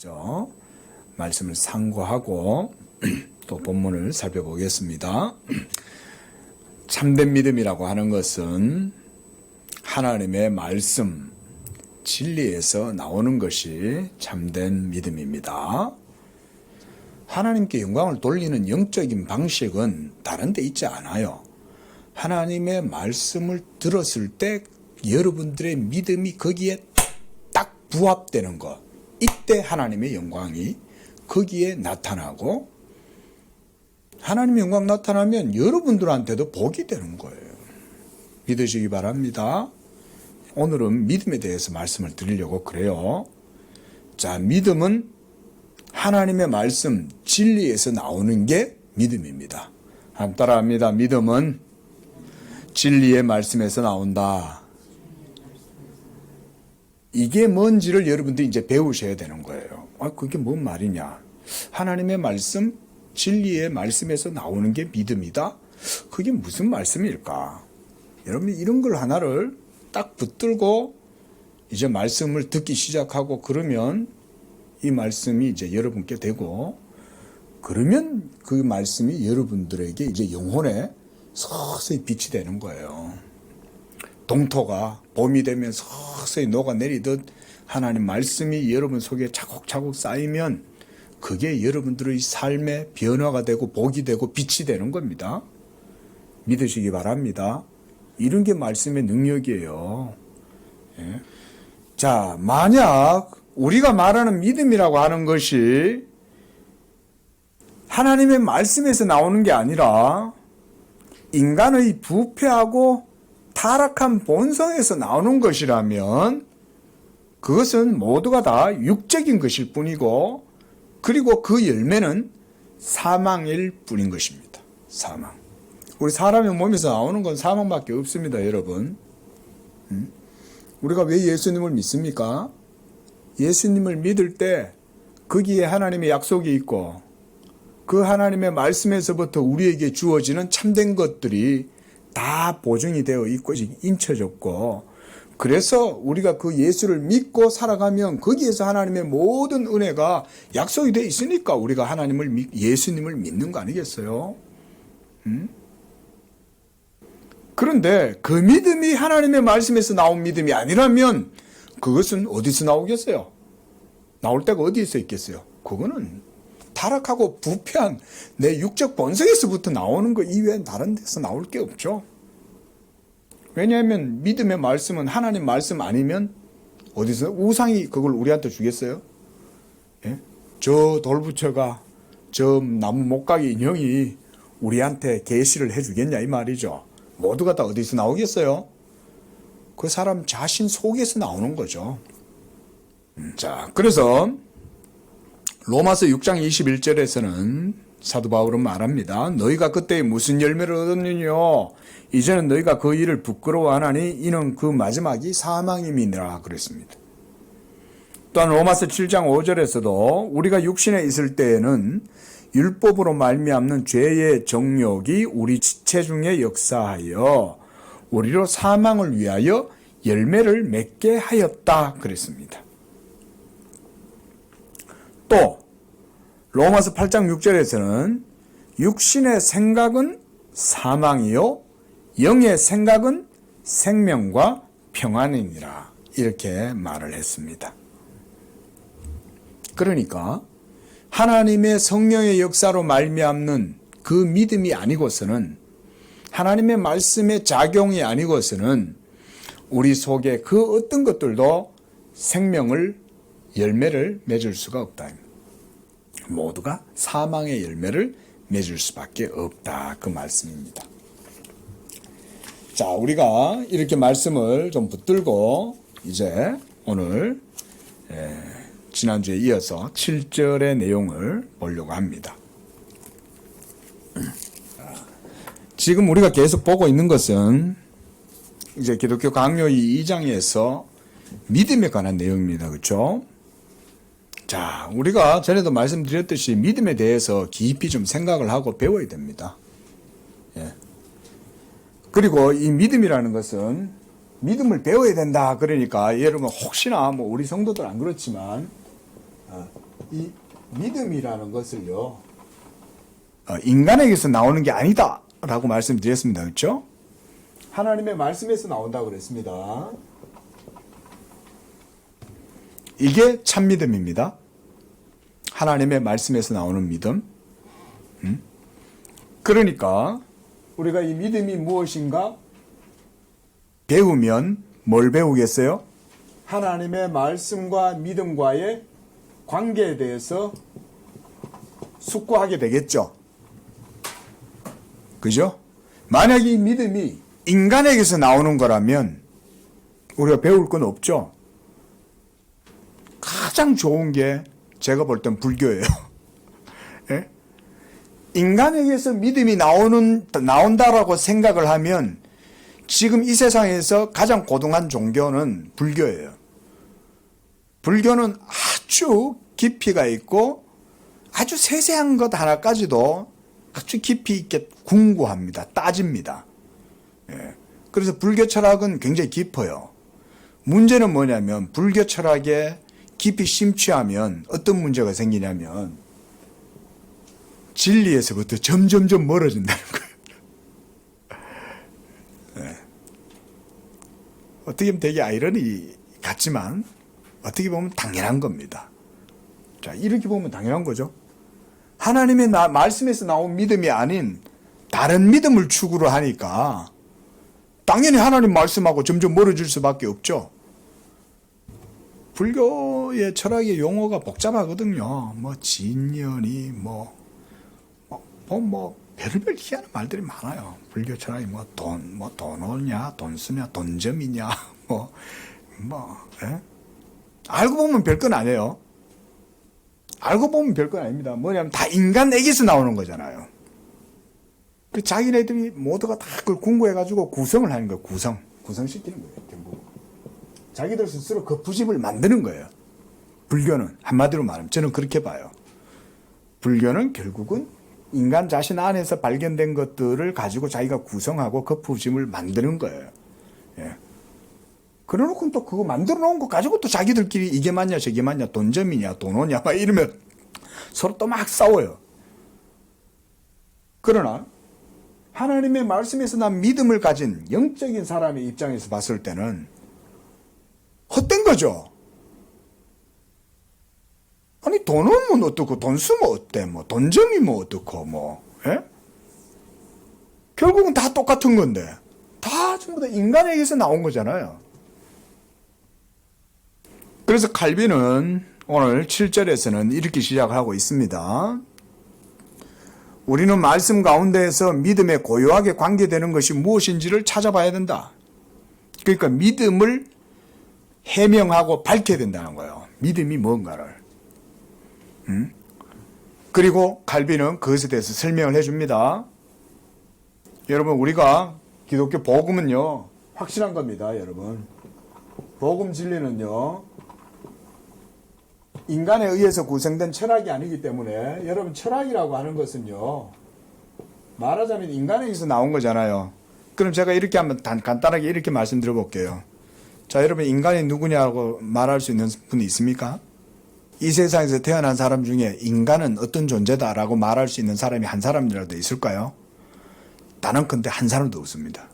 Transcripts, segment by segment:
먼저 말씀을 상고하고 또 본문을 살펴보겠습니다. 참된 믿음이라고 하는 것은 하나님의 말씀, 진리에서 나오는 것이 참된 믿음입니다. 하나님께 영광을 돌리는 영적인 방식은 다른 데 있지 않아요. 하나님의 말씀을 들었을 때 여러분들의 믿음이 거기에 딱 부합되는 것, 이때 하나님의 영광이 거기에 나타나고, 하나님의 영광 나타나면 여러분들한테도 복이 되는 거예요. 믿으시기 바랍니다. 오늘은 믿음에 대해서 말씀을 드리려고 그래요. 자, 믿음은 하나님의 말씀, 진리에서 나오는 게 믿음입니다. 한번 따라합니다. 믿음은 진리의 말씀에서 나온다. 이게 뭔지를 여러분들이 이제 배우셔야 되는 거예요. 그게 뭔 말이냐? 하나님의 말씀, 진리의 말씀에서 나오는 게 믿음이다? 그게 무슨 말씀일까? 여러분, 이런 걸 하나를 딱 붙들고 이제 말씀을 듣기 시작하고 그러면 이 말씀이 이제 여러분께 되고, 그러면 그 말씀이 여러분들에게 이제 영혼에 서서히 빛이 되는 거예요. 동토가 봄이 되면 서서히 녹아내리듯 하나님 말씀이 여러분 속에 차곡차곡 쌓이면 그게 여러분들의 삶의 변화가 되고 복이 되고 빛이 되는 겁니다. 믿으시기 바랍니다. 이런 게 말씀의 능력이에요. 예. 자, 만약 우리가 말하는 믿음이라고 하는 것이 하나님의 말씀에서 나오는 게 아니라 인간의 부패하고 타락한 본성에서 나오는 것이라면 그것은 모두가 다 육적인 것일 뿐이고, 그리고 그 열매는 사망일 뿐인 것입니다. 사망. 우리 사람의 몸에서 나오는 건 사망밖에 없습니다, 여러분. 우리가 왜 예수님을 믿습니까? 예수님을 믿을 때 거기에 하나님의 약속이 있고 그 하나님의 말씀에서부터 우리에게 주어지는 참된 것들이 다 보증이 되어 있고 인쳐졌고, 그래서 우리가 그 예수를 믿고 살아가면 거기에서 하나님의 모든 은혜가 약속이 되어 있으니까 우리가 예수님을 믿는 거 아니겠어요? 그런데 그 믿음이 하나님의 말씀에서 나온 믿음이 아니라면 그것은 어디서 나오겠어요? 나올 데가 어디에서 있겠어요? 그거는 타락하고 부패한 내 육적 본성에서부터 나오는 것 이외에 다른 데서 나올 게 없죠. 왜냐하면 믿음의 말씀은 하나님 말씀 아니면 어디서 우상이 그걸 우리한테 주겠어요? 예? 저 돌부처가, 저 나무 목각이 인형이 우리한테 계시를 해주겠냐 이 말이죠. 모두가 다 어디서 나오겠어요? 그 사람 자신 속에서 나오는 거죠. 자, 그래서 로마서 6장 21절에서는 사도 바울은 말합니다. 너희가 그때 무슨 열매를 얻었느뇨? 이제는 너희가 그 일을 부끄러워하나니 이는 그 마지막이 사망임이니라 그랬습니다. 또한 로마서 7장 5절에서도 우리가 육신에 있을 때에는 율법으로 말미암는 죄의 정욕이 우리 지체 중에 역사하여 우리로 사망을 위하여 열매를 맺게 하였다 그랬습니다. 또 로마서 8장 6절에서는 육신의 생각은 사망이요 영의 생각은 생명과 평안이니라 이렇게 말을 했습니다. 그러니까 하나님의 성령의 역사로 말미암는 그 믿음이 아니고서는, 하나님의 말씀의 작용이 아니고서는 우리 속에 그 어떤 것들도 열매를 맺을 수가 없다. 모두가 사망의 열매를 맺을 수밖에 없다. 그 말씀입니다. 자, 우리가 이렇게 말씀을 좀 붙들고 이제 오늘 지난주에 이어서 7절의 내용을 보려고 합니다. 지금 우리가 계속 보고 있는 것은 이제 기독교 강요의 2장에서 믿음에 관한 내용입니다. 그렇죠? 자, 우리가 전에도 말씀드렸듯이 믿음에 대해서 깊이 좀 생각을 하고 배워야 됩니다. 예. 그리고 이 믿음이라는 것은 믿음을 배워야 된다. 그러니까 여러분 혹시나 우리 성도들 안 그렇지만 이 믿음이라는 것을요, 인간에게서 나오는 게 아니다라고 말씀드렸습니다. 그렇죠? 하나님의 말씀에서 나온다고 그랬습니다. 이게 참 믿음입니다. 하나님의 말씀에서 나오는 믿음. 그러니까 우리가 이 믿음이 무엇인가 배우면 뭘 배우겠어요? 하나님의 말씀과 믿음과의 관계에 대해서 숙고하게 되겠죠. 그죠? 만약 이 믿음이 인간에게서 나오는 거라면 우리가 배울 건 없죠. 가장 좋은 게 제가 볼 땐 불교예요. 예? 인간에게서 믿음이 나온다라고 생각을 하면 지금 이 세상에서 가장 고등한 종교는 불교예요. 불교는 아주 깊이가 있고 아주 세세한 것 하나까지도 아주 깊이 있게 궁구합니다. 따집니다. 예. 그래서 불교 철학은 굉장히 깊어요. 문제는 뭐냐면 불교 철학에 깊이 심취하면 어떤 문제가 생기냐면 진리에서부터 점점점 멀어진다는 거예요. 예. 어떻게 보면 되게 아이러니 같지만 어떻게 보면 당연한 겁니다. 자, 이렇게 보면 당연한 거죠. 하나님의 말씀에서 나온 믿음이 아닌 다른 믿음을 추구를 하니까 당연히 하나님 말씀하고 점점 멀어질 수밖에 없죠. 불교의 철학의 용어가 복잡하거든요. 뭐 진연이 별별 희한한 말들이 많아요. 불교 철학이 돈오냐, 돈수냐, 돈점이냐, 예? 알고 보면 별건 아니에요. 알고 보면 별건 아닙니다. 뭐냐면 다 인간에게서 나오는 거잖아요. 그 자기네들이 모두가 다 그걸 궁구해가지고 구성을 하는 거예요. 구성시키는 거예요. 결국. 자기들 스스로 그 부집을 만드는 거예요. 불교는 한마디로 말하면 저는 그렇게 봐요. 불교는 결국은 인간 자신 안에서 발견된 것들을 가지고 자기가 구성하고 그 부집을 만드는 거예요. 예. 그래놓고 또 그거 만들어 놓은 거 가지고 또 자기들끼리 이게 맞냐 저게 맞냐 돈점이냐 돈오냐 막 이러면 서로 또 막 싸워요. 그러나 하나님의 말씀에서 난 믿음을 가진 영적인 사람의 입장에서 봤을 때는 헛된 거죠. 아니 돈 없으면 어떻고 돈 쓰면 어때 돈점이면 어떻고 예? 결국은 다 똑같은 건데 다 전부 다 인간에게서 나온 거잖아요. 그래서 칼빈은 오늘 7절에서는 이렇게 시작하고 있습니다. 우리는 말씀 가운데에서 믿음에 고요하게 관계되는 것이 무엇인지를 찾아봐야 된다. 그러니까 믿음을 해명하고 밝혀야 된다는 거예요. 믿음이 뭔가를. 그리고 칼빈은 그것에 대해서 설명을 해줍니다. 여러분 우리가 기독교 복음은요 확실한 겁니다. 여러분 복음 진리는요 인간에 의해서 구성된 철학이 아니기 때문에 여러분 철학이라고 하는 것은요 말하자면 인간에 의해서 나온 거잖아요. 그럼 제가 이렇게 한번 간단하게 이렇게 말씀드려 볼게요. 자, 여러분 인간이 누구냐고 말할 수 있는 분이 있습니까? 이 세상에서 태어난 사람 중에 인간은 어떤 존재다라고 말할 수 있는 사람이 한 사람이라도 있을까요? 단언컨대 한 사람도 없습니다.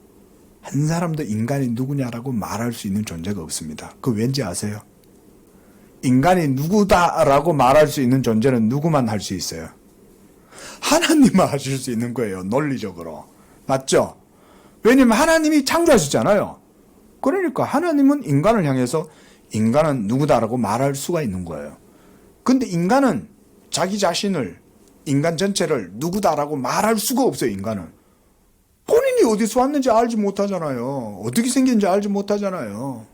한 사람도 인간이 누구냐라고 말할 수 있는 존재가 없습니다. 그거 왠지 아세요? 인간이 누구다라고 말할 수 있는 존재는 누구만 할 수 있어요? 하나님만 하실 수 있는 거예요. 논리적으로. 맞죠? 왜냐면 하나님이 창조하셨잖아요. 그러니까 하나님은 인간을 향해서 인간은 누구다라고 말할 수가 있는 거예요. 근데 인간은 자기 자신을 인간 전체를 누구다라고 말할 수가 없어요. 인간은. 본인이 어디서 왔는지 알지 못하잖아요. 어떻게 생긴지 알지 못하잖아요.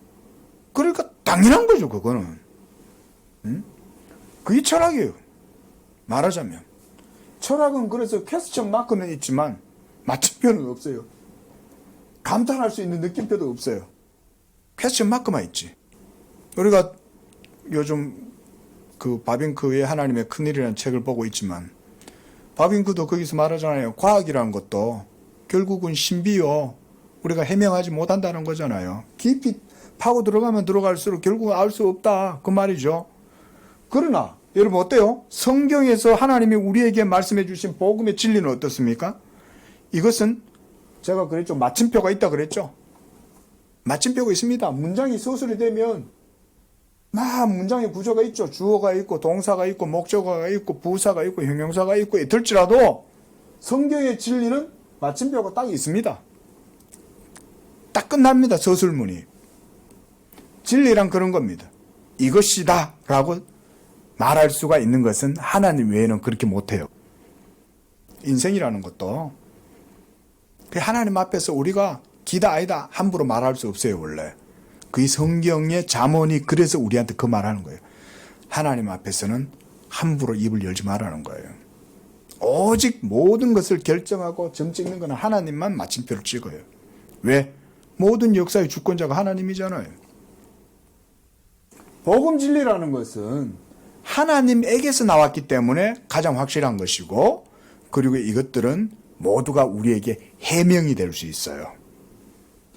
그러니까 당연한 거죠. 그거는. 그게 철학이에요. 말하자면. 철학은 그래서 퀘스천 마크는 있지만 맞춤표는 없어요. 감탄할 수 있는 느낌표도 없어요. 퀘스천 마크만 있지. 우리가 요즘 그 바빙크의 하나님의 큰일이라는 책을 보고 있지만 바빙크도 거기서 말하잖아요. 과학이라는 것도 결국은 신비요. 우리가 해명하지 못한다는 거잖아요. 깊이 파고 들어가면 들어갈수록 결국은 알 수 없다. 그 말이죠. 그러나 여러분 어때요? 성경에서 하나님이 우리에게 말씀해 주신 복음의 진리는 어떻습니까? 이것은 제가 그랬죠. 마침표가 있다 그랬죠. 마침표가 있습니다. 문장이 서술이 되면 막 문장의 구조가 있죠. 주어가 있고 동사가 있고 목적어가 있고 부사가 있고 형용사가 있고 있을지라도 성경의 진리는 마침표가 딱 있습니다. 딱 끝납니다. 서술문이. 진리란 그런 겁니다. 이것이다 라고 말할 수가 있는 것은 하나님 외에는 그렇게 못해요. 인생이라는 것도 하나님 앞에서 우리가 기다 아니다 함부로 말할 수 없어요. 원래 그 성경의 잠언이 그래서 우리한테 그 말하는 거예요. 하나님 앞에서는 함부로 입을 열지 말라는 거예요. 오직 모든 것을 결정하고 점 찍는 것은 하나님만 마침표를 찍어요. 왜? 모든 역사의 주권자가 하나님이잖아요. 복음 진리라는 것은 하나님에게서 나왔기 때문에 가장 확실한 것이고, 그리고 이것들은 모두가 우리에게 해명이 될 수 있어요.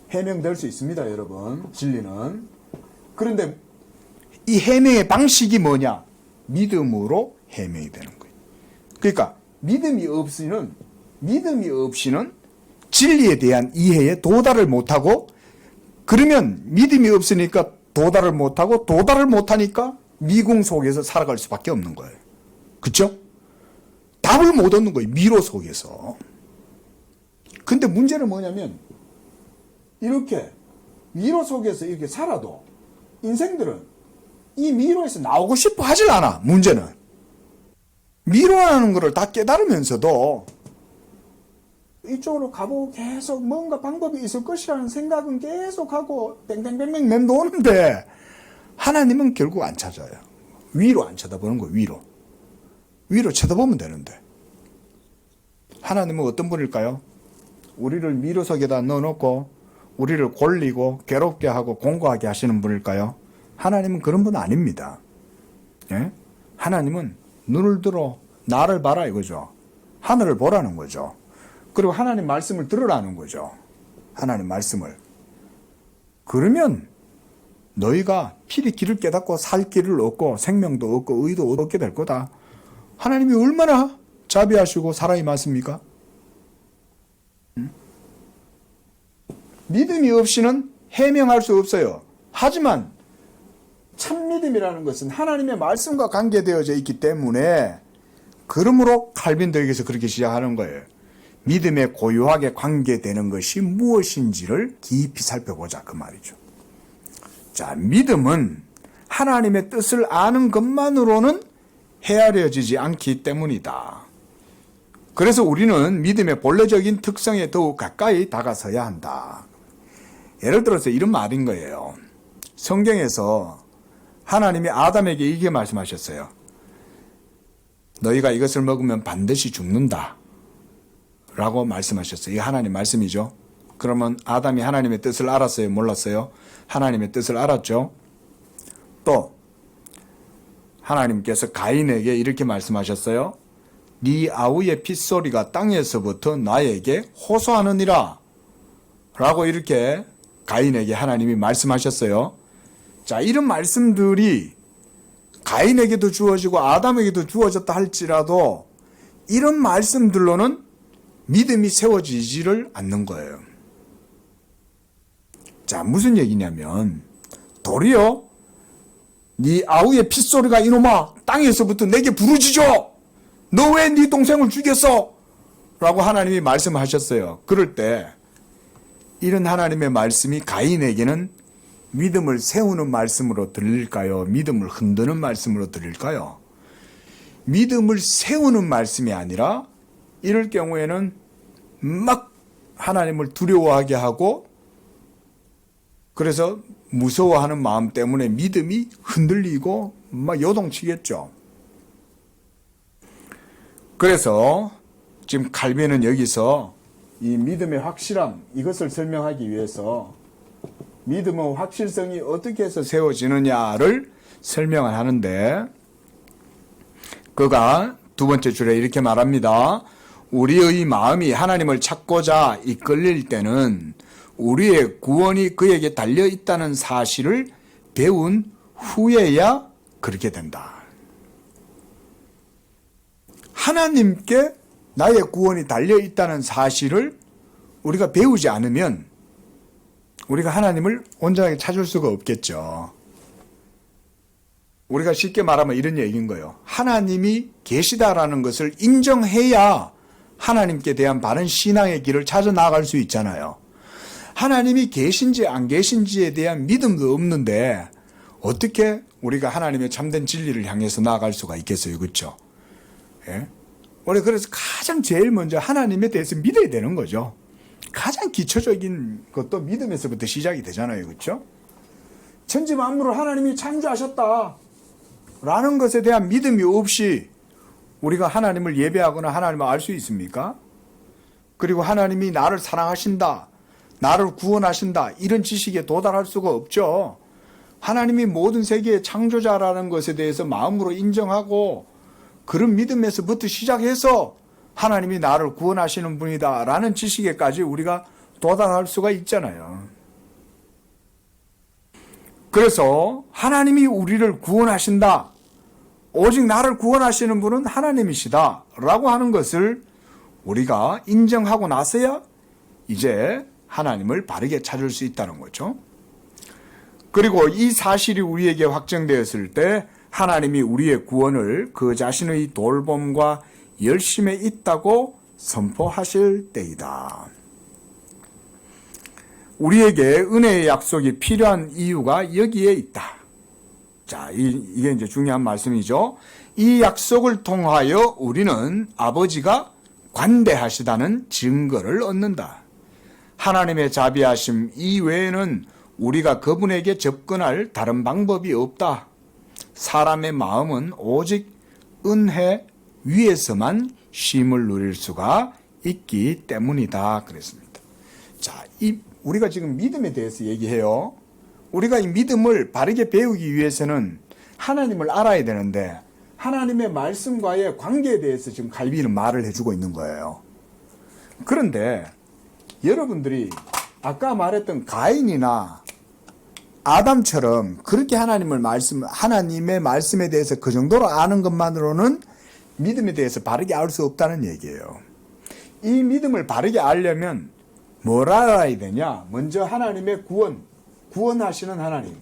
해명될 수 있습니다, 여러분. 진리는. 그런데 이 해명의 방식이 뭐냐? 믿음으로 해명이 되는 거예요. 그러니까 믿음이 없이는 진리에 대한 이해에 도달을 못하고, 그러면 믿음이 없으니까 도달을 못하니까 미궁 속에서 살아갈 수밖에 없는 거예요. 그렇죠? 답을 못 얻는 거예요. 미로 속에서. 근데 문제는 뭐냐면 이렇게 미로 속에서 이렇게 살아도 인생들은 이 미로에서 나오고 싶어 하질 않아. 문제는 미로라는 것을 다 깨달으면서도 이쪽으로 가보고 계속 뭔가 방법이 있을 것이라는 생각은 계속 하고 뱅뱅뱅뱅 맴도는데 하나님은 결국 안 찾아요. 위로 안 쳐다보는 거예요. 위로 쳐다보면 되는데. 하나님은 어떤 분일까요? 우리를 미로 속에다 넣어놓고 우리를 골리고 괴롭게 하고 공고하게 하시는 분일까요? 하나님은 그런 분 아닙니다. 예? 하나님은 눈을 들어 나를 봐라 이거죠. 하늘을 보라는 거죠. 그리고 하나님 말씀을 들으라는 거죠. 하나님 말씀을. 그러면 너희가 필히 길을 깨닫고 살 길을 얻고 생명도 얻고 의도 얻게 될 거다. 하나님이 얼마나 자비하시고 사랑이 많습니까? 믿음이 없이는 해명할 수 없어요. 하지만 참 믿음이라는 것은 하나님의 말씀과 관계되어져 있기 때문에, 그러므로 칼빈들에게서 그렇게 시작하는 거예요. 믿음에 고유하게 관계되는 것이 무엇인지를 깊이 살펴보자 그 말이죠. 자, 믿음은 하나님의 뜻을 아는 것만으로는 헤아려지지 않기 때문이다. 그래서 우리는 믿음의 본래적인 특성에 더욱 가까이 다가서야 한다. 예를 들어서 이런 말인 거예요. 성경에서 하나님이 아담에게 이렇게 말씀하셨어요. 너희가 이것을 먹으면 반드시 죽는다 라고 말씀하셨어요. 이게 하나님 말씀이죠. 그러면 아담이 하나님의 뜻을 알았어요? 몰랐어요? 하나님의 뜻을 알았죠. 또 하나님께서 가인에게 이렇게 말씀하셨어요. 네 아우의 핏소리가 땅에서부터 나에게 호소하느니라 라고 이렇게 가인에게 하나님이 말씀하셨어요. 자, 이런 말씀들이 가인에게도 주어지고 아담에게도 주어졌다 할지라도 이런 말씀들로는 믿음이 세워지지를 않는 거예요. 자, 무슨 얘기냐면 도리어 네 아우의 핏소리가 이놈아 땅에서부터 내게 부르짖어. 너 왜 네 동생을 죽였어? 라고 하나님이 말씀하셨어요. 그럴 때 이런 하나님의 말씀이 가인에게는 믿음을 세우는 말씀으로 들릴까요? 믿음을 흔드는 말씀으로 들릴까요? 믿음을 세우는 말씀이 아니라 이럴 경우에는 막 하나님을 두려워하게 하고, 그래서 무서워하는 마음 때문에 믿음이 흔들리고 막 요동치겠죠. 그래서 지금 칼빈은 여기서 이 믿음의 확실함, 이것을 설명하기 위해서 믿음의 확실성이 어떻게 해서 세워지느냐를 설명을 하는데, 그가 두 번째 줄에 이렇게 말합니다. 우리의 마음이 하나님을 찾고자 이끌릴 때는 우리의 구원이 그에게 달려있다는 사실을 배운 후에야 그렇게 된다. 하나님께 나의 구원이 달려있다는 사실을 우리가 배우지 않으면 우리가 하나님을 온전하게 찾을 수가 없겠죠. 우리가 쉽게 말하면 이런 얘기인 거예요. 하나님이 계시다라는 것을 인정해야 하나님께 대한 바른 신앙의 길을 찾아 나갈 수 있잖아요. 하나님이 계신지 안 계신지에 대한 믿음도 없는데 어떻게 우리가 하나님의 참된 진리를 향해서 나아갈 수가 있겠어요. 그렇죠? 예? 우리 그래서 가장 제일 먼저 하나님에 대해서 믿어야 되는 거죠. 가장 기초적인 것도 믿음에서부터 시작이 되잖아요. 그렇죠? 천지 만물을 하나님이 창조하셨다 라는 것에 대한 믿음이 없이 우리가 하나님을 예배하거나 하나님을 알 수 있습니까? 그리고 하나님이 나를 사랑하신다, 나를 구원하신다, 이런 지식에 도달할 수가 없죠. 하나님이 모든 세계의 창조자라는 것에 대해서 마음으로 인정하고 그런 믿음에서부터 시작해서 하나님이 나를 구원하시는 분이다 라는 지식에까지 우리가 도달할 수가 있잖아요. 그래서 하나님이 우리를 구원하신다, 오직 나를 구원하시는 분은 하나님이시다 라고 하는 것을 우리가 인정하고 나서야 이제 하나님을 바르게 찾을 수 있다는 거죠. 그리고 이 사실이 우리에게 확정되었을 때 하나님이 우리의 구원을 그 자신의 돌봄과 열심에 있다고 선포하실 때이다. 우리에게 은혜의 약속이 필요한 이유가 여기에 있다. 자, 이게 이제 중요한 말씀이죠. 이 약속을 통하여 우리는 아버지가 관대하시다는 증거를 얻는다. 하나님의 자비하심 이외에는 우리가 그분에게 접근할 다른 방법이 없다. 사람의 마음은 오직 은혜 위에서만 쉼을 누릴 수가 있기 때문이다. 그랬습니다. 자, 우리가 지금 믿음에 대해서 얘기해요. 우리가 이 믿음을 바르게 배우기 위해서는 하나님을 알아야 되는데 하나님의 말씀과의 관계에 대해서 지금 갈비는 말을 해주고 있는 거예요. 그런데 여러분들이 아까 말했던 가인이나 아담처럼 그렇게 하나님의 말씀에 대해서 그 정도로 아는 것만으로는 믿음에 대해서 바르게 알 수 없다는 얘기예요. 이 믿음을 바르게 알려면 뭘 알아야 되냐? 먼저 하나님의 구원하시는 하나님.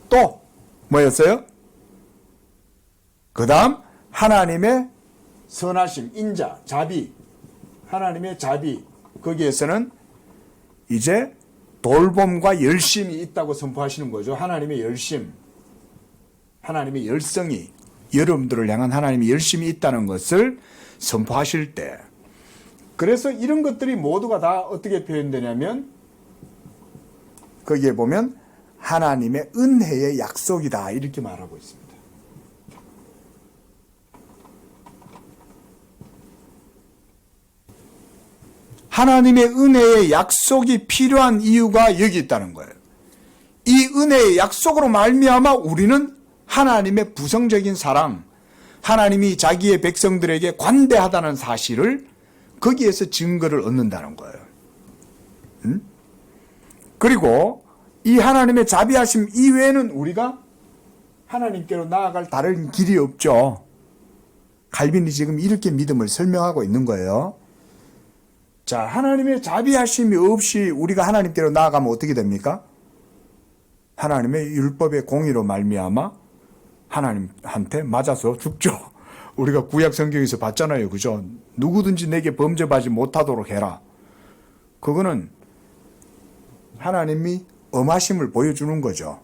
또 뭐였어요? 그 다음 하나님의 선하심, 인자, 자비. 하나님의 자비. 거기에서는 이제 돌봄과 열심이 있다고 선포하시는 거죠. 하나님의 열심, 하나님의 열성이, 여러분들을 향한 하나님의 열심이 있다는 것을 선포하실 때, 그래서 이런 것들이 모두가 다 어떻게 표현되냐면 거기에 보면 하나님의 은혜의 약속이다 이렇게 말하고 있습니다. 하나님의 은혜의 약속이 필요한 이유가 여기 있다는 거예요. 이 은혜의 약속으로 말미암아 우리는 하나님의 부성적인 사랑, 하나님이 자기의 백성들에게 관대하다는 사실을 거기에서 증거를 얻는다는 거예요. 그리고 이 하나님의 자비하심 이외에는 우리가 하나님께로 나아갈 다른 길이 없죠. 갈빈이 지금 이렇게 믿음을 설명하고 있는 거예요. 자, 하나님의 자비하심이 없이 우리가 하나님께로 나아가면 어떻게 됩니까? 하나님의 율법의 공의로 말미암아 하나님한테 맞아서 죽죠. 우리가 구약 성경에서 봤잖아요. 그죠? 누구든지 내게 범죄하지 못하도록 해라. 그거는 하나님이 엄하심을 보여주는 거죠.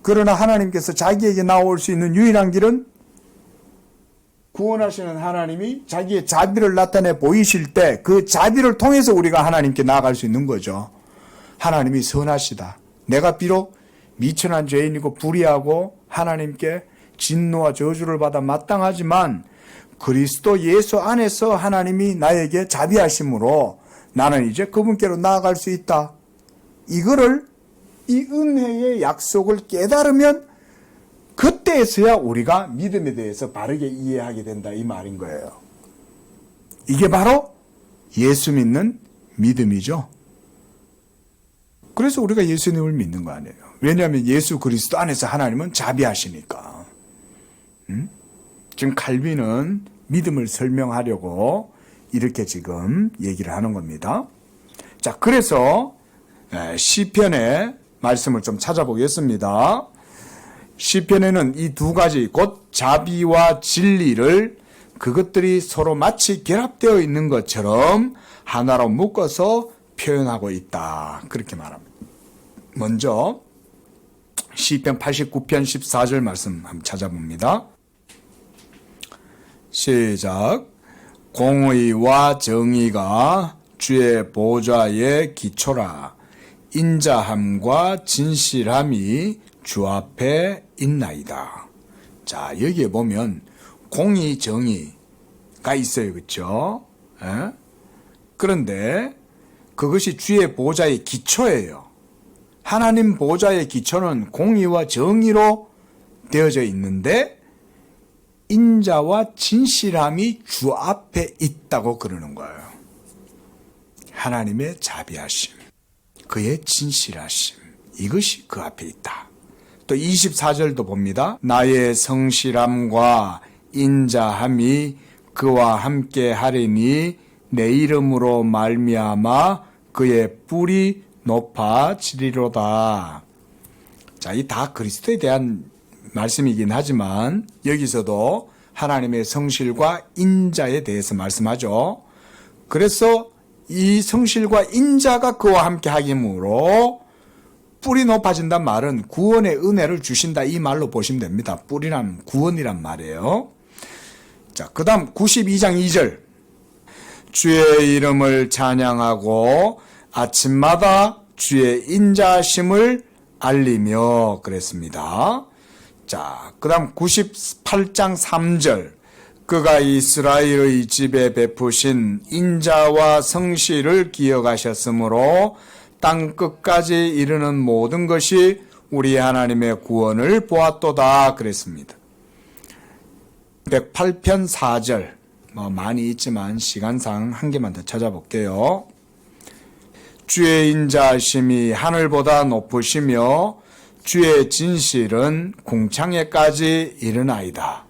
그러나 하나님께서 자기에게 나올 수 있는 유일한 길은 구원하시는 하나님이 자기의 자비를 나타내 보이실 때 그 자비를 통해서 우리가 하나님께 나아갈 수 있는 거죠. 하나님이 선하시다. 내가 비록 미천한 죄인이고 불의하고 하나님께 진노와 저주를 받아 마땅하지만 그리스도 예수 안에서 하나님이 나에게 자비하심으로 나는 이제 그분께로 나아갈 수 있다. 이거를 이 은혜의 약속을 깨달으면 그때에서야 우리가 믿음에 대해서 바르게 이해하게 된다 이 말인 거예요. 이게 바로 예수 믿는 믿음이죠. 그래서 우리가 예수님을 믿는 거 아니에요. 왜냐하면 예수 그리스도 안에서 하나님은 자비하시니까. 지금 칼빈은 믿음을 설명하려고 이렇게 지금 얘기를 하는 겁니다. 자, 그래서 시편의 말씀을 좀 찾아보겠습니다. 시편에는 이 두 가지 곧 자비와 진리를 그것들이 서로 마치 결합되어 있는 것처럼 하나로 묶어서 표현하고 있다. 그렇게 말합니다. 먼저 시편 89편 14절 말씀 한번 찾아봅니다. 시작. 공의와 정의가 주의 보좌의 기초라. 인자함과 진실함이 주 앞에 있나이다. 자, 여기에 보면 공의, 정의가 있어요. 그렇죠? 그런데 그것이 주의 보좌의 기초예요. 하나님 보좌의 기초는 공의와 정의로 되어져 있는데 인자와 진실함이 주 앞에 있다고 그러는 거예요. 하나님의 자비하심, 그의 진실하심, 이것이 그 앞에 있다. 또 24절도 봅니다. 나의 성실함과 인자함이 그와 함께 하리니 내 이름으로 말미암아 그의 뿔이 높아지리로다. 자, 이 다 그리스도에 대한 말씀이긴 하지만 여기서도 하나님의 성실과 인자에 대해서 말씀하죠. 그래서 이 성실과 인자가 그와 함께 하기므로 뿔이 높아진단 말은 구원의 은혜를 주신다, 이 말로 보시면 됩니다. 뿔이란 구원이란 말이에요. 자, 그 다음 92장 2절. 주의 이름을 찬양하고 아침마다 주의 인자하심을 알리며 그랬습니다. 자, 그 다음 98장 3절. 그가 이스라엘의 집에 베푸신 인자와 성실을 기억하셨으므로 땅 끝까지 이르는 모든 것이 우리 하나님의 구원을 보았도다 그랬습니다. 108편 4절. 많이 있지만 시간상 한 개만 더 찾아볼게요. 주의 인자하심이 하늘보다 높으시며 주의 진실은 궁창에까지 이르나이다.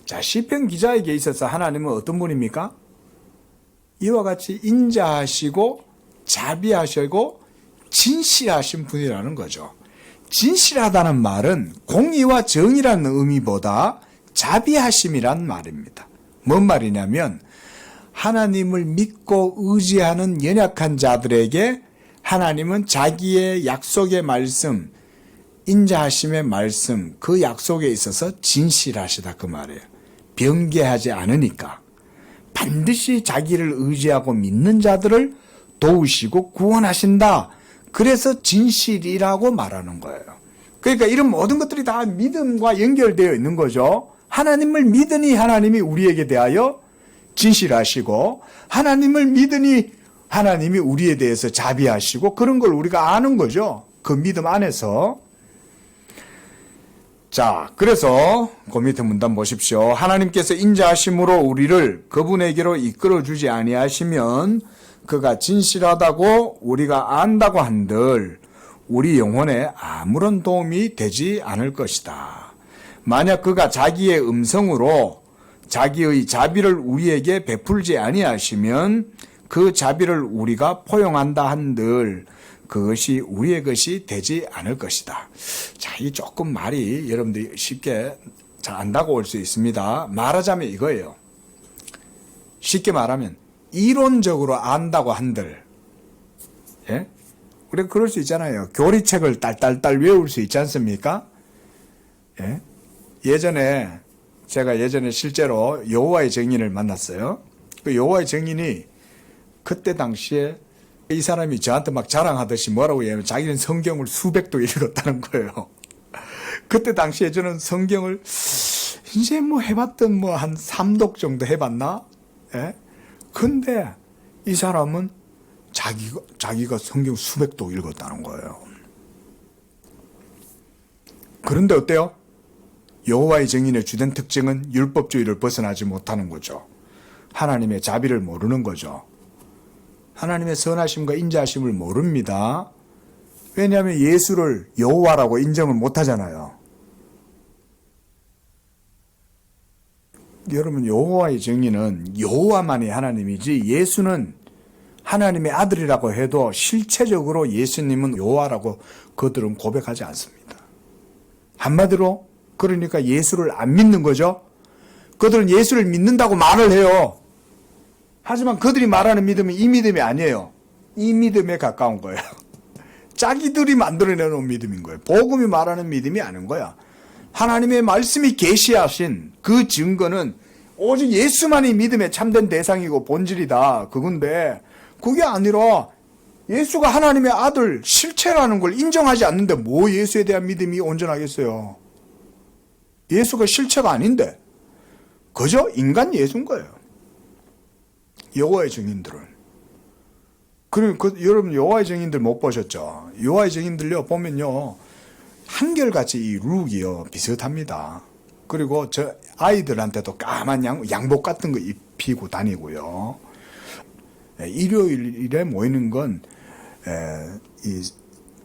자, 시편 기자에게 있어서 하나님은 어떤 분입니까? 이와 같이 인자하시고 자비하시고 진실하신 분이라는 거죠. 진실하다는 말은 공의와 정의라는 의미보다 자비하심이란 말입니다. 뭔 말이냐면 하나님을 믿고 의지하는 연약한 자들에게 하나님은 자기의 약속의 말씀, 인자하심의 말씀, 그 약속에 있어서 진실하시다 그 말이에요. 변개하지 않으니까 반드시 자기를 의지하고 믿는 자들을 도우시고 구원하신다. 그래서 진실이라고 말하는 거예요. 그러니까 이런 모든 것들이 다 믿음과 연결되어 있는 거죠. 하나님을 믿으니 하나님이 우리에게 대하여 진실하시고 하나님을 믿으니 하나님이 우리에 대해서 자비하시고 그런 걸 우리가 아는 거죠. 그 믿음 안에서. 자, 그래서 그 밑에 문단 보십시오. 하나님께서 인자하심으로 우리를 그분에게로 이끌어주지 아니하시면 그가 진실하다고 우리가 안다고 한들 우리 영혼에 아무런 도움이 되지 않을 것이다. 만약 그가 자기의 음성으로 자기의 자비를 우리에게 베풀지 아니하시면 그 자비를 우리가 포용한다 한들 그것이 우리의 것이 되지 않을 것이다. 자, 이 조금 말이 여러분들이 쉽게 잘 안다고 올 수 있습니다. 말하자면 이거예요. 쉽게 말하면 이론적으로 안다고 한들, 예? 우리가 그럴 수 있잖아요. 교리책을 딸딸딸 외울 수 있지 않습니까? 예? 제가 예전에 실제로 여호와의 증인을 만났어요. 그 여호와의 증인이 그때 당시에 이 사람이 저한테 막 자랑하듯이 뭐라고 얘기하면 자기는 성경을 수백도 읽었다는 거예요. 그때 당시에 저는 성경을 이제 뭐 해봤던 뭐 한 3독 정도 해봤나? 예? 근데 이 사람은 자기가 성경 수백도 읽었다는 거예요. 그런데 어때요? 여호와의 증인의 주된 특징은 율법주의를 벗어나지 못하는 거죠. 하나님의 자비를 모르는 거죠. 하나님의 선하심과 인자하심을 모릅니다. 왜냐하면 예수를 여호와라고 인정을 못하잖아요. 여러분, 여호와의 정의는 여호와만이 하나님이지 예수는 하나님의 아들이라고 해도 실체적으로 예수님은 여호와라고 그들은 고백하지 않습니다. 한마디로 그러니까 예수를 안 믿는 거죠. 그들은 예수를 믿는다고 말을 해요. 하지만 그들이 말하는 믿음은 이 믿음이 아니에요. 이 믿음에 가까운 거예요. 자기들이 만들어내는 믿음인 거예요. 복음이 말하는 믿음이 아닌 거야. 하나님의 말씀이 계시하신 그 증거는 오직 예수만이 믿음의 참된 대상이고 본질이다. 그건데 그게 아니라 예수가 하나님의 아들 실체라는 걸 인정하지 않는데 뭐 예수에 대한 믿음이 온전하겠어요. 예수가 실체가 아닌데 그저 인간 예수인 거예요. 여호와의 증인들은. 그럼 여러분 여호와의 증인들 못 보셨죠? 여호와의 증인들요 보면요 한결같이 이 룩이요 비슷합니다. 그리고 저 아이들한테도 까만 양복 같은 거 입히고 다니고요. 일요일에 모이는 건 이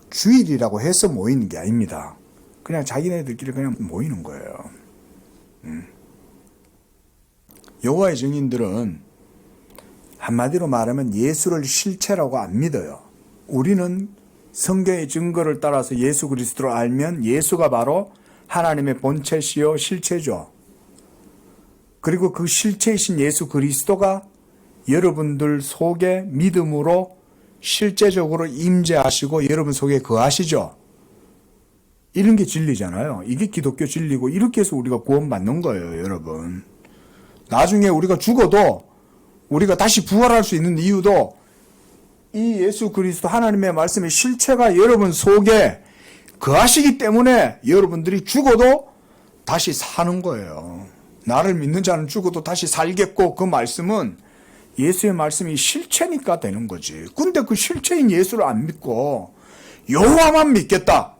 주일이라고 해서 모이는 게 아닙니다. 그냥 자기네들끼리 그냥 모이는 거예요. 여호와의 증인들은 한마디로 말하면 예수를 실체라고 안 믿어요. 우리는 성경의 증거를 따라서 예수 그리스도를 알면 예수가 바로 하나님의 본체시요 실체죠. 그리고 그 실체이신 예수 그리스도가 여러분들 속에 믿음으로 실제적으로 임재하시고 여러분 속에 거하시죠. 이런 게 진리잖아요. 이게 기독교 진리고 이렇게 해서 우리가 구원받는 거예요, 여러분. 나중에 우리가 죽어도 우리가 다시 부활할 수 있는 이유도 이 예수 그리스도 하나님의 말씀의 실체가 여러분 속에 거하시기 때문에 여러분들이 죽어도 다시 사는 거예요. 나를 믿는 자는 죽어도 다시 살겠고 그 말씀은 예수의 말씀이 실체니까 되는 거지. 근데 그 실체인 예수를 안 믿고 여호와만 믿겠다.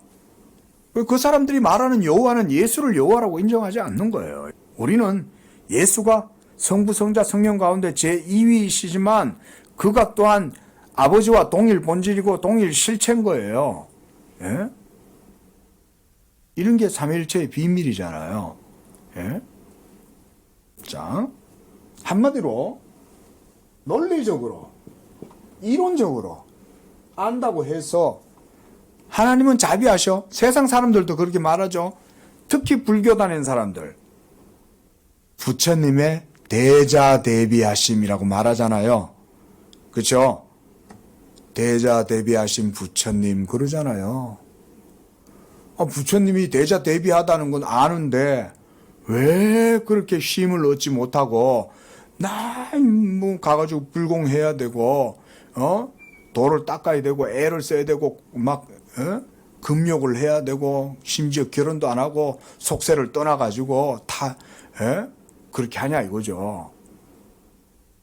그 사람들이 말하는 여호와는 예수를 여호와라고 인정하지 않는 거예요. 우리는 예수가 성부, 성자, 성령 가운데 제2위이시지만 그가 또한 아버지와 동일 본질이고 동일 실체인 거예요. 예? 이런 게 삼위일체의 비밀이잖아요. 예? 자, 한마디로 논리적으로 이론적으로 안다고 해서 하나님은 자비하셔. 세상 사람들도 그렇게 말하죠. 특히 불교 다니는 사람들 부처님의 대자대비하심이라고 말하잖아요. 그렇죠? 대자대비하심 부처님 그러잖아요. 부처님이 대자대비하다는 건 아는데 왜 그렇게 쉼을 얻지 못하고 뭐 가가지고 불공해야 되고 돌을 닦아야 되고 애를 써야 되고 막 금욕을 해야 되고 심지어 결혼도 안 하고 속세를 떠나가지고 다 그렇게 하냐 이거죠.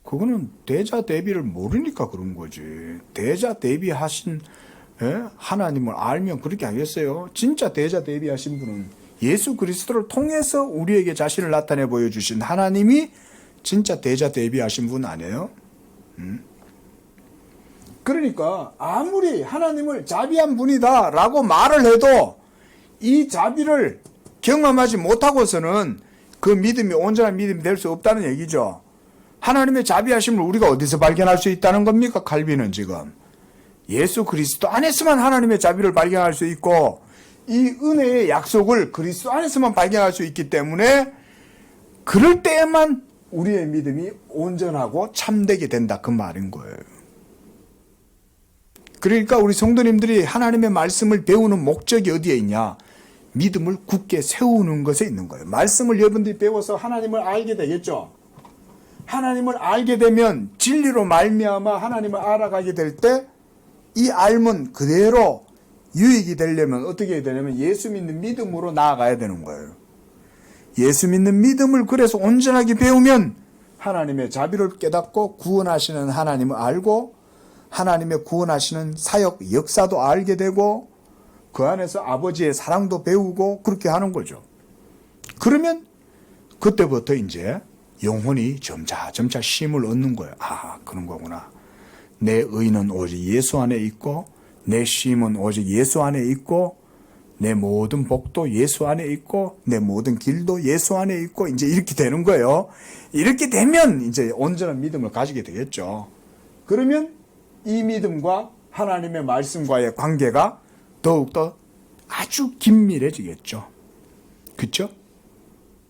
그거는 대자대비를 모르니까 그런 거지. 대자대비하신 하나님을 알면 그렇게 하겠어요. 진짜 대자대비하신 분은 예수 그리스도를 통해서 우리에게 자신을 나타내 보여주신 하나님이 진짜 대자대비하신 분 아니에요? 그러니까 아무리 하나님을 자비한 분이다 라고 말을 해도 이 자비를 경험하지 못하고서는 그 믿음이 온전한 믿음이 될 수 없다는 얘기죠. 하나님의 자비하심을 우리가 어디서 발견할 수 있다는 겁니까? 칼빈은 지금 예수 그리스도 안에서만 하나님의 자비를 발견할 수 있고 이 은혜의 약속을 그리스도 안에서만 발견할 수 있기 때문에 그럴 때에만 우리의 믿음이 온전하고 참되게 된다 그 말인 거예요. 그러니까 우리 성도님들이 하나님의 말씀을 배우는 목적이 어디에 있냐? 믿음을 굳게 세우는 것에 있는 거예요. 말씀을 여러분들이 배워서 하나님을 알게 되겠죠. 하나님을 알게 되면 진리로 말미암아 하나님을 알아가게 될 때 이 알문 그대로 유익이 되려면 어떻게 해야 되냐면 예수 믿는 믿음으로 나아가야 되는 거예요. 예수 믿는 믿음을 그래서 온전하게 배우면 하나님의 자비를 깨닫고 구원하시는 하나님을 알고 하나님의 구원하시는 사역 역사도 알게 되고 그 안에서 아버지의 사랑도 배우고 그렇게 하는 거죠. 그러면 그때부터 이제 영혼이 점차 쉼을 얻는 거예요. 아, 그런 거구나. 내 의는 오직 예수 안에 있고 내 쉼은 오직 예수 안에 있고 내 모든 복도 예수 안에 있고 내 모든 길도 예수 안에 있고 이제 이렇게 되는 거예요. 이렇게 되면 이제 온전한 믿음을 가지게 되겠죠. 그러면 이 믿음과 하나님의 말씀과의 관계가 더욱더 아주 긴밀해지겠죠. 그렇죠?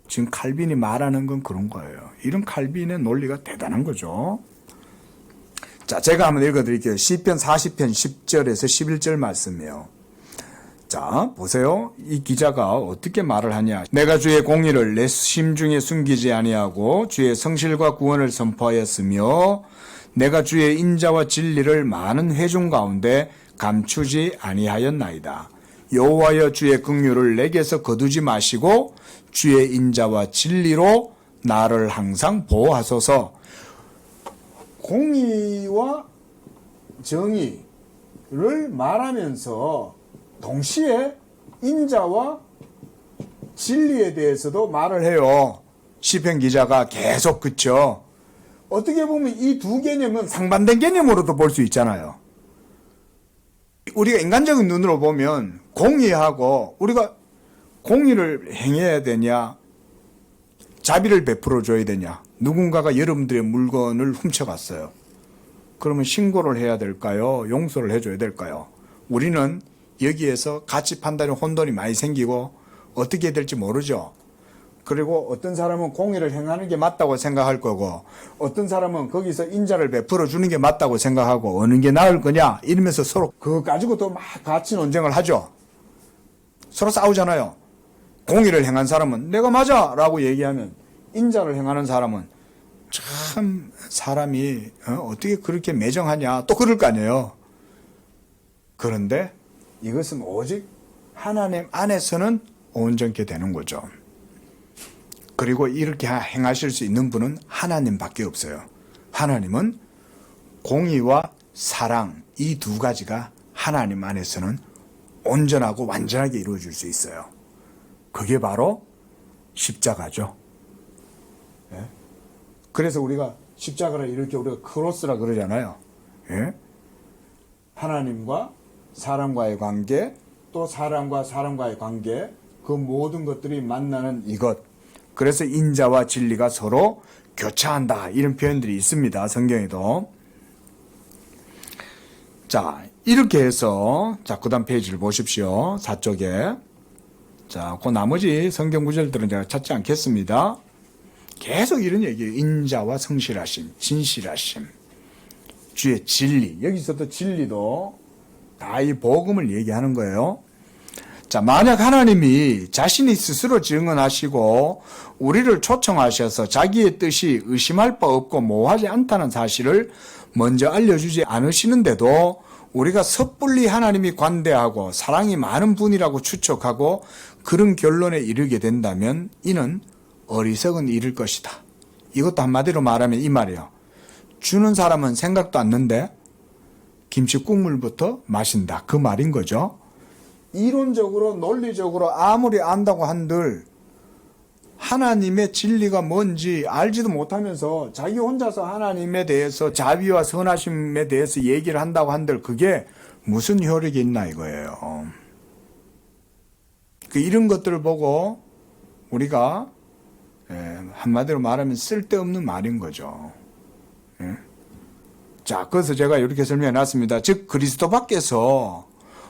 지금 칼빈이 말하는 건 그런 거예요. 이런 칼빈의 논리가 대단한 거죠. 자, 제가 한번 읽어드릴게요. 시편 40편 10절에서 11절 말씀이에요. 자, 보세요. 이 기자가 어떻게 말을 하냐. 내가 주의 공의를 내 심중에 숨기지 아니하고 주의 성실과 구원을 선포하였으며 내가 주의 인자와 진리를 많은 회중 가운데 감추지 아니하였나이다. 여호와여 주의 긍휼을 내게서 거두지 마시고 주의 인자와 진리로 나를 항상 보호하소서. 공의와 정의를 말하면서 동시에 인자와 진리에 대해서도 말을 해요. 시편 기자가 계속. 그쵸? 어떻게 보면 이 두 개념은 상반된 개념으로도 볼 수 있잖아요. 우리가 인간적인 눈으로 보면 공의하고, 우리가 공의를 행해야 되냐, 자비를 베풀어 줘야 되냐. 누군가가 여러분들의 물건을 훔쳐갔어요. 그러면 신고를 해야 될까요? 용서를 해줘야 될까요? 우리는 여기에서 가치 판단에 혼돈이 많이 생기고 어떻게 될지 모르죠. 그리고 어떤 사람은 공의를 행하는 게 맞다고 생각할 거고, 어떤 사람은 거기서 인자를 베풀어 주는 게 맞다고 생각하고, 어느 게 나을 거냐 이러면서 서로 그거 가지고 또 막 가치 논쟁을 하죠. 서로 싸우잖아요. 공의를 행한 사람은 내가 맞아 라고 얘기하면, 인자를 행하는 사람은 참 사람이 어떻게 그렇게 매정하냐 또 그럴 거 아니에요. 그런데 이것은 오직 하나님 안에서는 온전케 되는 거죠. 그리고 이렇게 행하실 수 있는 분은 하나님밖에 없어요. 하나님은 공의와 사랑, 이 두 가지가 하나님 안에서는 온전하고 완전하게 이루어질 수 있어요. 그게 바로 십자가죠. 예? 그래서 우리가 십자가를 이렇게 우리가 크로스라 그러잖아요. 예? 하나님과 사람과의 관계, 또 사람과 사람과의 관계, 그 모든 것들이 만나는 이것. 그래서 인자와 진리가 서로 교차한다, 이런 표현들이 있습니다. 성경에도. 자, 이렇게 해서, 자, 그 다음 페이지를 보십시오. 4쪽에. 자, 그 나머지 성경 구절들은 제가 찾지 않겠습니다. 계속 이런 얘기예요. 인자와 성실하심, 진실하심, 주의 진리. 여기서도 진리도 다 이 복음을 얘기하는 거예요. 자, 만약 하나님이 자신이 스스로 증언하시고 우리를 초청하셔서 자기의 뜻이 의심할 바 없고 모호하지 않다는 사실을 먼저 알려주지 않으시는데도 우리가 섣불리 하나님이 관대하고 사랑이 많은 분이라고 추측하고 그런 결론에 이르게 된다면 이는 어리석은 일일 것이다. 이것도 한마디로 말하면 이 말이에요. 주는 사람은 생각도 않는데 김치 국물부터 마신다, 그 말인 거죠. 이론적으로 논리적으로 아무리 안다고 한들 하나님의 진리가 뭔지 알지도 못하면서 자기 혼자서 하나님에 대해서 자비와 선하심에 대해서 얘기를 한다고 한들 그게 무슨 효력이 있나 이거예요. 이런 것들을 보고 우리가 한마디로 말하면 쓸데없는 말인 거죠. 자, 그래서 제가 이렇게 설명해 놨습니다. 즉 그리스도 밖에서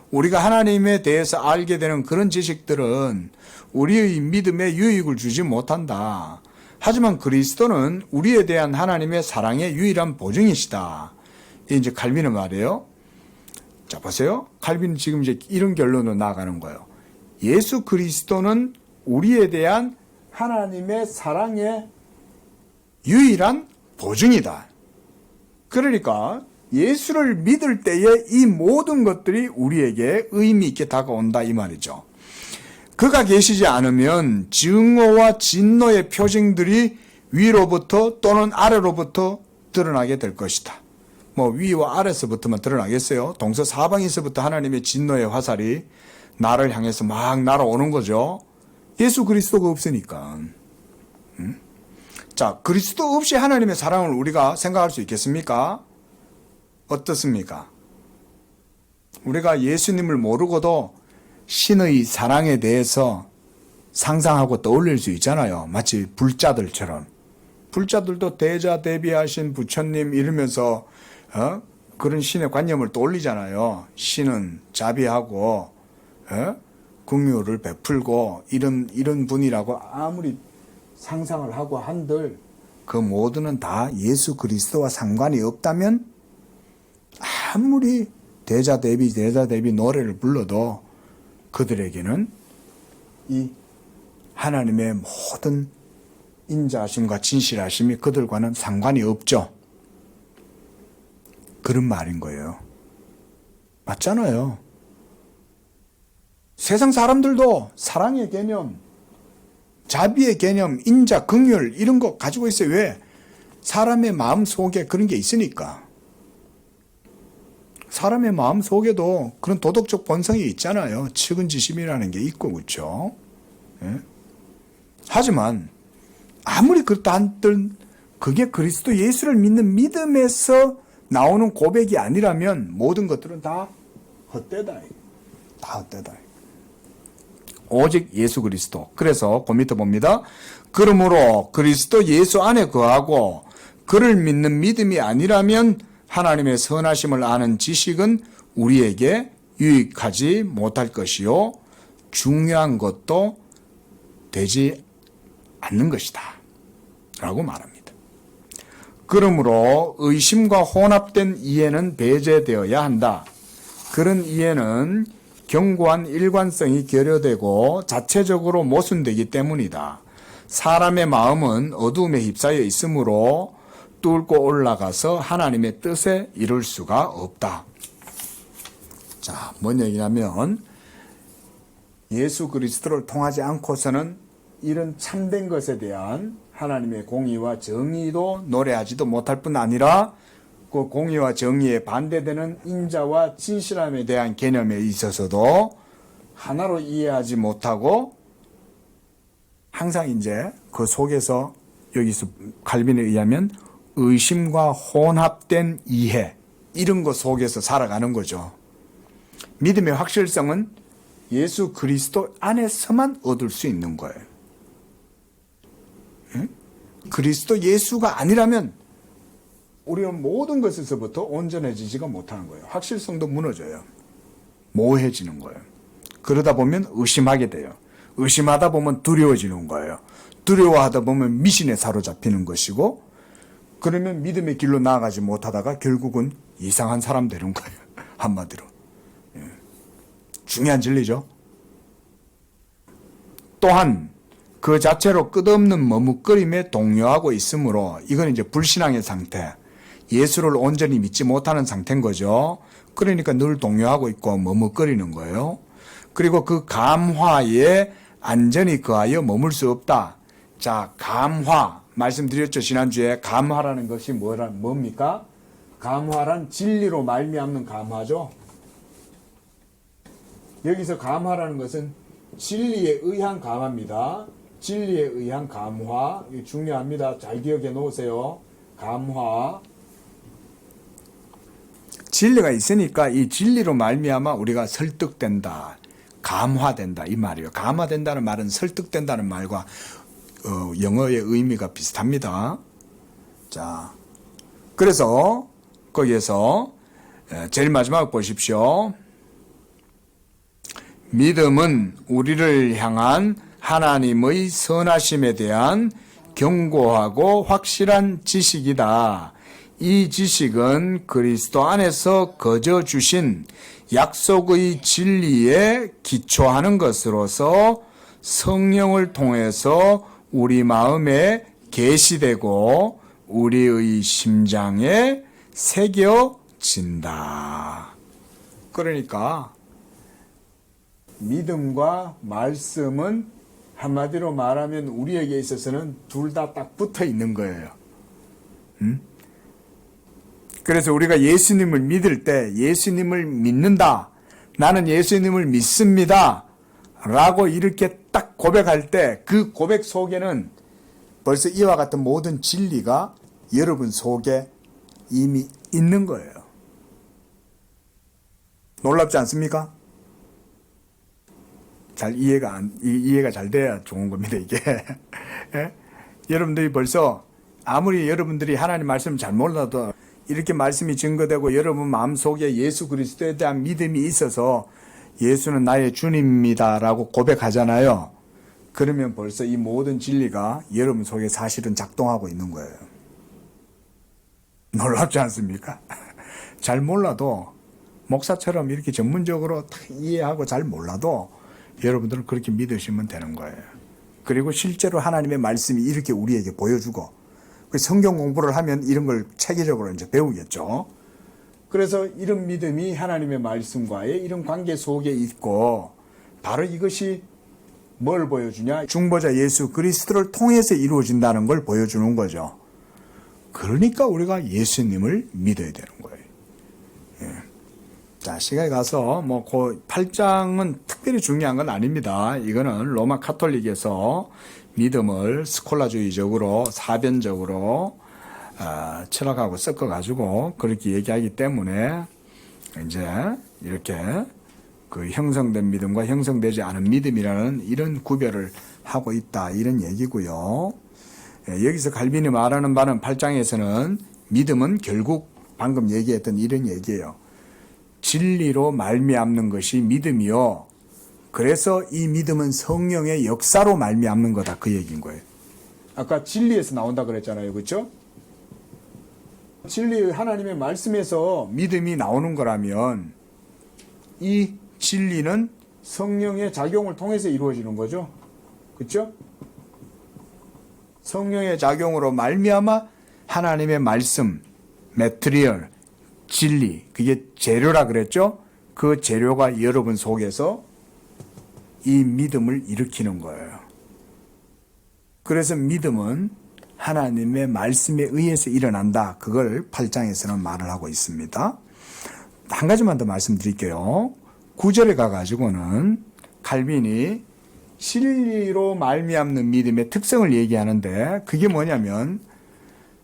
우리가 하나님에 대해서 알게 되는 그런 지식들은 우리의 믿음에 유익을 주지 못한다. 하지만 그리스도는 우리에 대한 하나님의 사랑의 유일한 보증이시다. 이제 칼빈의 말이에요. 자, 보세요. 칼빈은 지금 이제 이런 결론으로 나아가는 거예요. 예수 그리스도는 우리에 대한 하나님의 사랑의 유일한 보증이다. 그러니까 예수를 믿을 때에 이 모든 것들이 우리에게 의미 있게 다가온다 이 말이죠. 그가 계시지 않으면 증오와 진노의 표징들이 위로부터 또는 아래로부터 드러나게 될 것이다. 뭐 위와 아래서부터만 드러나겠어요? 동서사방에서부터 하나님의 진노의 화살이 나를 향해서 막 날아오는 거죠. 예수 그리스도가 없으니까. 자, 그리스도 없이 하나님의 사랑을 우리가 생각할 수 있겠습니까? 어떻습니까? 우리가 예수님을 모르고도 신의 사랑에 대해서 상상하고 떠올릴 수 있잖아요. 마치 불자들처럼. 불자들도 대자 대비하신 부처님 이러면서 그런 신의 관념을 떠올리잖아요. 신은 자비하고 긍휼을 베풀고 이런 분이라고 아무리 상상을 하고 한들 그 모두는 다 예수 그리스도와 상관이 없다면 아무리 대자 대비 노래를 불러도 그들에게는 이 하나님의 모든 인자하심과 진실하심이 그들과는 상관이 없죠. 그런 말인 거예요. 맞잖아요. 세상 사람들도 사랑의 개념, 자비의 개념, 인자, 긍휼 이런 거 가지고 있어요. 왜? 사람의 마음 속에 그런 게 있으니까. 사람의 마음 속에도 그런 도덕적 본성이 있잖아요. 측은지심이라는 게 있고 그렇죠. 예? 하지만 아무리 그렇다 한들 그게 그리스도 예수를 믿는 믿음에서 나오는 고백이 아니라면 모든 것들은 다 헛되다. 다 헛되다. 오직 예수 그리스도. 그래서 그 밑에 봅니다. 그러므로 그리스도 예수 안에 거하고 그를 믿는 믿음이 아니라면 하나님의 선하심을 아는 지식은 우리에게 유익하지 못할 것이요 중요한 것도 되지 않는 것이다 라고 말합니다. 그러므로 의심과 혼합된 이해는 배제되어야 한다. 그런 이해는 견고한 일관성이 결여되고 자체적으로 모순되기 때문이다. 사람의 마음은 어두움에 휩싸여 있으므로 뚫고 올라가서 하나님의 뜻에 이룰 수가 없다. 자, 뭔 얘기냐면 예수 그리스도를 통하지 않고서는 이런 참된 것에 대한 하나님의 공의와 정의도 노래하지도 못할 뿐 아니라 그 공의와 정의에 반대되는 인자와 진실함에 대한 개념에 있어서도 하나로 이해하지 못하고 항상 이제 그 속에서 여기서 칼빈에 의하면 의심과 혼합된 이해 이런 것 속에서 살아가는 거죠. 믿음의 확실성은 예수 그리스도 안에서만 얻을 수 있는 거예요. 응? 그리스도 예수가 아니라면 우리는 모든 것에서부터 온전해지지가 못하는 거예요. 확실성도 무너져요. 모호해지는 거예요. 그러다 보면 의심하게 돼요. 의심하다 보면 두려워지는 거예요. 두려워하다 보면 미신에 사로잡히는 것이고 그러면 믿음의 길로 나아가지 못하다가 결국은 이상한 사람 되는 거예요. 한마디로. 중요한 진리죠. 또한 그 자체로 끝없는 머뭇거림에 동요하고 있으므로 이건 이제 불신앙의 상태. 예수를 온전히 믿지 못하는 상태인 거죠. 그러니까 늘 동요하고 있고 머뭇거리는 거예요. 그리고 그 감화에 안전히 거하여 머물 수 없다. 자, 감화. 말씀드렸죠. 지난주에 감화라는 것이 뭡니까? 감화란 진리로 말미암는 감화죠. 여기서 감화라는 것은 진리에 의한 감화입니다. 진리에 의한 감화. 이거 중요합니다. 잘 기억해 놓으세요. 감화. 진리가 있으니까 이 진리로 말미암아 우리가 설득된다. 감화된다. 이 말이에요. 감화된다는 말은 설득된다는 말과 영어의 의미가 비슷합니다. 자, 그래서 거기에서 제일 마지막 보십시오. 믿음은 우리를 향한 하나님의 선하심에 대한 견고하고 확실한 지식이다. 이 지식은 그리스도 안에서 거저 주신 약속의 진리에 기초하는 것으로서 성령을 통해서 우리 마음에 계시되고 우리의 심장에 새겨진다. 그러니까 믿음과 말씀은 한마디로 말하면 우리에게 있어서는 둘 다 딱 붙어 있는 거예요. 그래서 우리가 예수님을 믿을 때 예수님을 믿는다. 나는 예수님을 믿습니다. 라고 이렇게 딱 고백할 때 그 고백 속에는 벌써 이와 같은 모든 진리가 여러분 속에 이미 있는 거예요. 놀랍지 않습니까? 잘 이해가 잘 돼야 좋은 겁니다, 이게. 예? 여러분들이 벌써 아무리 여러분들이 하나님 말씀을 잘 몰라도 이렇게 말씀이 증거되고 여러분 마음속에 예수 그리스도에 대한 믿음이 있어서 예수는 나의 주님입니다라고 고백하잖아요. 그러면 벌써 이 모든 진리가 여러분 속에 사실은 작동하고 있는 거예요. 놀랍지 않습니까? 잘 몰라도 목사처럼 이렇게 전문적으로 다 이해하고 잘 몰라도 여러분들은 그렇게 믿으시면 되는 거예요. 그리고 실제로 하나님의 말씀이 이렇게 우리에게 보여주고 성경 공부를 하면 이런 걸 체계적으로 이제 배우겠죠. 그래서 이런 믿음이 하나님의 말씀과의 이런 관계 속에 있고 바로 이것이 뭘 보여주냐? 중보자 예수 그리스도를 통해서 이루어진다는 걸 보여주는 거죠. 그러니까 우리가 예수님을 믿어야 되는 거예요. 예. 자, 시간에 가서 그 8장은 특별히 중요한 건 아닙니다. 이거는 로마 카톨릭에서 믿음을 스콜라주의적으로 사변적으로 철학하고 섞어가지고 그렇게 얘기하기 때문에 이제 이렇게 그 형성된 믿음과 형성되지 않은 믿음이라는 이런 구별을 하고 있다 이런 얘기고요. 여기서 갈빈이 말하는 바는 8장에서는 믿음은 결국 방금 얘기했던 이런 얘기예요. 진리로 말미암는 것이 믿음이요. 그래서 이 믿음은 성령의 역사로 말미암는 거다 그 얘기인 거예요. 아까 진리에서 나온다 그랬잖아요. 그렇죠? 진리 하나님의 말씀에서 믿음이 나오는 거라면 이 진리는 성령의 작용을 통해서 이루어지는 거죠. 그렇죠? 성령의 작용으로 말미암아 하나님의 말씀, 매트리얼, 진리, 그게 재료라 그랬죠? 그 재료가 여러분 속에서 이 믿음을 일으키는 거예요. 그래서 믿음은 하나님의 말씀에 의해서 일어난다. 그걸 8장에서는 말을 하고 있습니다. 한 가지만 더 말씀드릴게요. 9절에 가가지고는 칼빈이 진리로 말미암는 믿음의 특성을 얘기하는데 그게 뭐냐면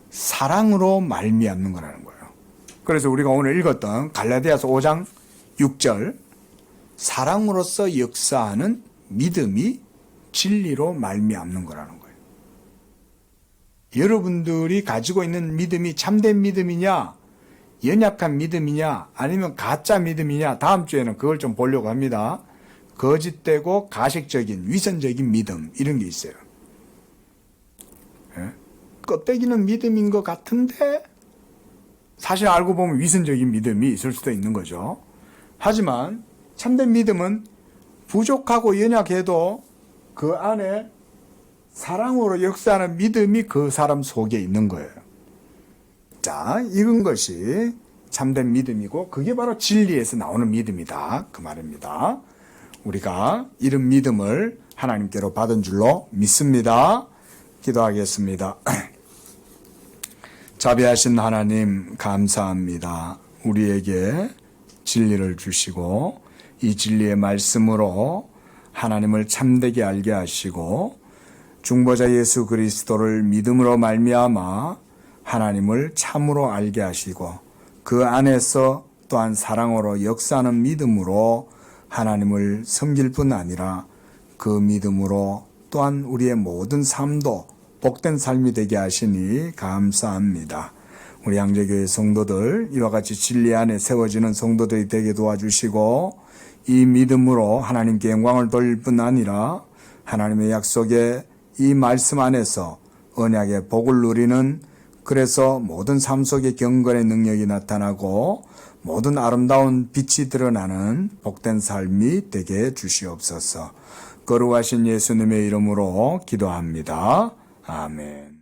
사랑으로 말미암는 거라는 거예요. 그래서 우리가 오늘 읽었던 갈라디아서 5장 6절 사랑으로서 역사하는 믿음이 진리로 말미암는 거라는 거예요. 여러분들이 가지고 있는 믿음이 참된 믿음이냐 연약한 믿음이냐 아니면 가짜 믿음이냐 다음 주에는 그걸 좀 보려고 합니다. 거짓되고 가식적인 위선적인 믿음 이런 게 있어요. 예? 껍데기는 믿음인 것 같은데 사실 알고 보면 위선적인 믿음이 있을 수도 있는 거죠. 하지만 참된 믿음은 부족하고 연약해도 그 안에 사랑으로 역사하는 믿음이 그 사람 속에 있는 거예요. 자, 이런 것이 참된 믿음이고 그게 바로 진리에서 나오는 믿음이다 그 말입니다. 우리가 이런 믿음을 하나님께로 받은 줄로 믿습니다. 기도하겠습니다. 자비하신 하나님 감사합니다. 우리에게 진리를 주시고 이 진리의 말씀으로 하나님을 참되게 알게 하시고 중보자 예수 그리스도를 믿음으로 말미암아 하나님을 참으로 알게 하시고 그 안에서 또한 사랑으로 역사하는 믿음으로 하나님을 섬길 뿐 아니라 그 믿음으로 또한 우리의 모든 삶도 복된 삶이 되게 하시니 감사합니다. 우리 양재교회 성도들 이와 같이 진리 안에 세워지는 성도들이 되게 도와주시고 이 믿음으로 하나님께 영광을 돌릴 뿐 아니라 하나님의 약속에 이 말씀 안에서 언약의 복을 누리는 그래서 모든 삶 속에 경건의 능력이 나타나고 모든 아름다운 빛이 드러나는 복된 삶이 되게 주시옵소서. 거룩하신 예수님의 이름으로 기도합니다. 아멘.